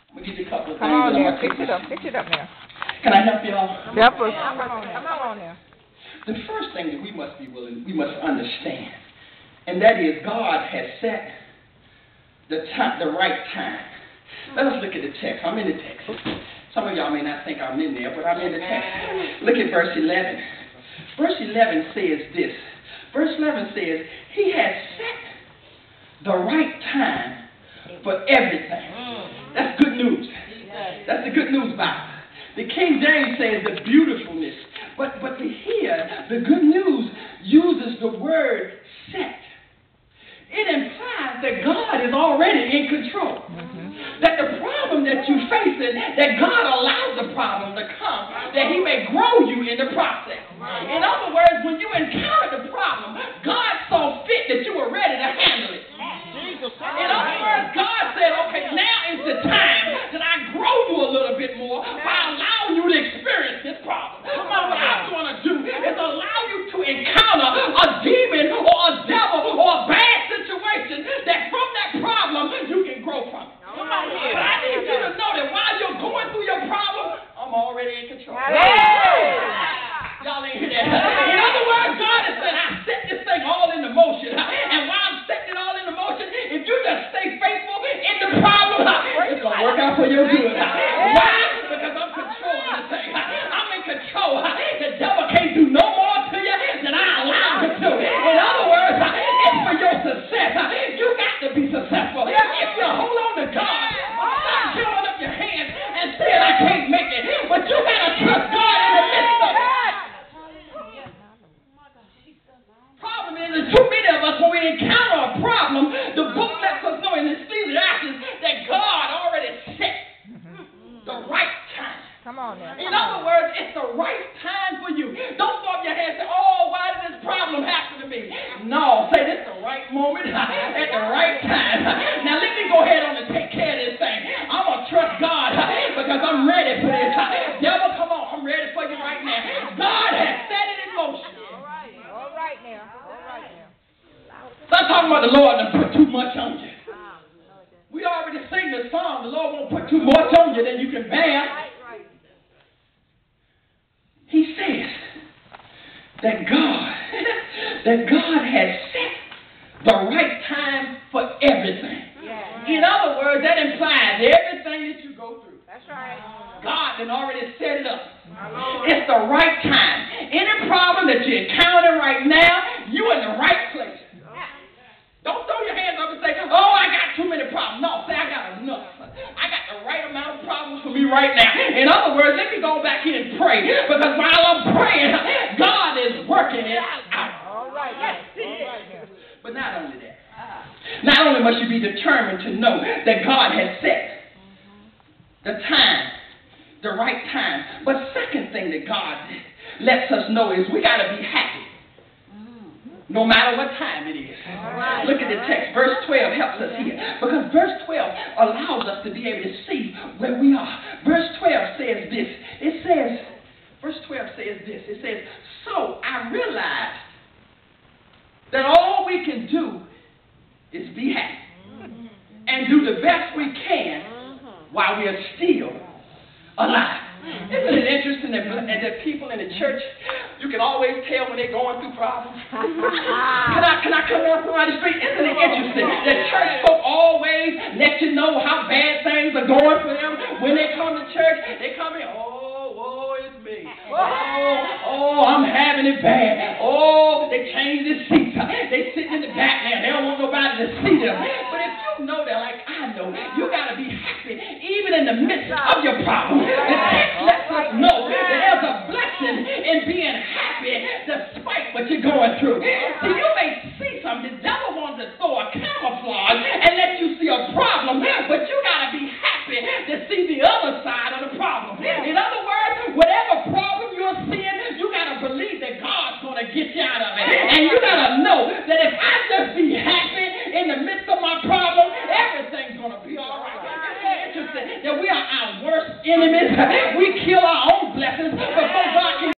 I'm going to give you a couple of things. Come on and I'm now. gonna take Fix it up. Fix it up now. Can I help y'all? Help us. Come on now. The first thing that we must understand, and that is God has set the right time. Let us look at the text. I'm in the text. Some of y'all may not think I'm in there, but I'm in the text. Look at verse 11. Verse 11 says this. Verse 11 says, He has set the right time for everything. That's good news. That's the good news Bible. The King James says the beautifulness. But here, the good news uses the word set. It implies that God is already in control. That the problem that you're facing, that God allows the problem to come, that He may grow you in the process. In other words, when you encounter the problem, God saw fit that you were ready to handle it. In other words, God said, okay, now is the time that I grow you a little bit more by allowing you to experience this problem. What I'm going to do is allow you to encounter a demon or a devil or a bad situation that from that problem you can grow from it. But I need you to know that while you're going through your problem, I'm already in control. Y'all ain't hear that. In other words, God has said, I set this thing all into motion. And while I'm setting it all into motion, if you just stay faithful in the problem, it's going to work out for your good. Why? Because I'm controlling the thing. I'm in control. The devil can't do no more to you than I allow him to. In other words, it's for your success. You got to be successful. If you hold on to God, stop showing up your hands and saying I can't make it. But you got to trust God in the midst of it. Problem is, there's too many of us, when we encounter a problem, the book lets us know in Ecclesiastes that God already set the right time. Come on now. In other words, it's the right time for you. Don't throw up your hands and say, oh, why did this problem happen to me? No, say this is the right moment at the right time. Now let me go ahead on and take care of this thing. I'm going to trust God because I'm ready for this. Devil, come on, I'm ready for you right now. God has set it in motion. All right now. Stop talking about the Lord and put too much on you. We already sing the song, the Lord won't put too much on you than you can bear. He says that God has set the right time for everything. In other words, that implies everything that you go through. That's right. God had already set it up. It's the right time. Any problem that you're encountering right now, you're in the right place. Don't throw your hands up and say, oh, I got too many problems. No, say I got enough. I got the right amount of problems for me right now. In other words, let me go back here and pray. Because while I'm praying, God is working it out. All right. Yes. But not only that. Not only must you be determined to know that God has set the time, the right time. But second thing that God lets us know is we got to be happy. No matter what time it is. Look at the text. Verse 12 helps us here. Because verse 12 allows us to be able to see where we are. Verse 12 says this. Verse 12 says this. It says, so I realized that all we can do is be happy. And do the best we can while we are still alive. Isn't it interesting that people in the church, you can always tell when they're going through problems? Can I come down somebody's street? Isn't it interesting that church folk always let you know how bad things are going for them? When they come to church, they come in, oh, it's me. Oh, I'm having it bad. Oh, they changed the seats. They sitting in the back there. They don't want nobody to see them. But if you know that, like I know, you got to be happy even in the midst of your problem. The text lets us know that there's a blessing in being happy despite what you're going through. See, you may see something. The devil wants to throw a camouflage and let you see a problem, but you got to be happy to see the other side of the problem. In other words, whatever problem you're seeing, you got to believe that God's going to get you out of it. And you got to know that if I just be happy in the midst of my problem, everything's going to be all right. Isn't it interesting that we are our worst enemies? We kill our own blessings before God can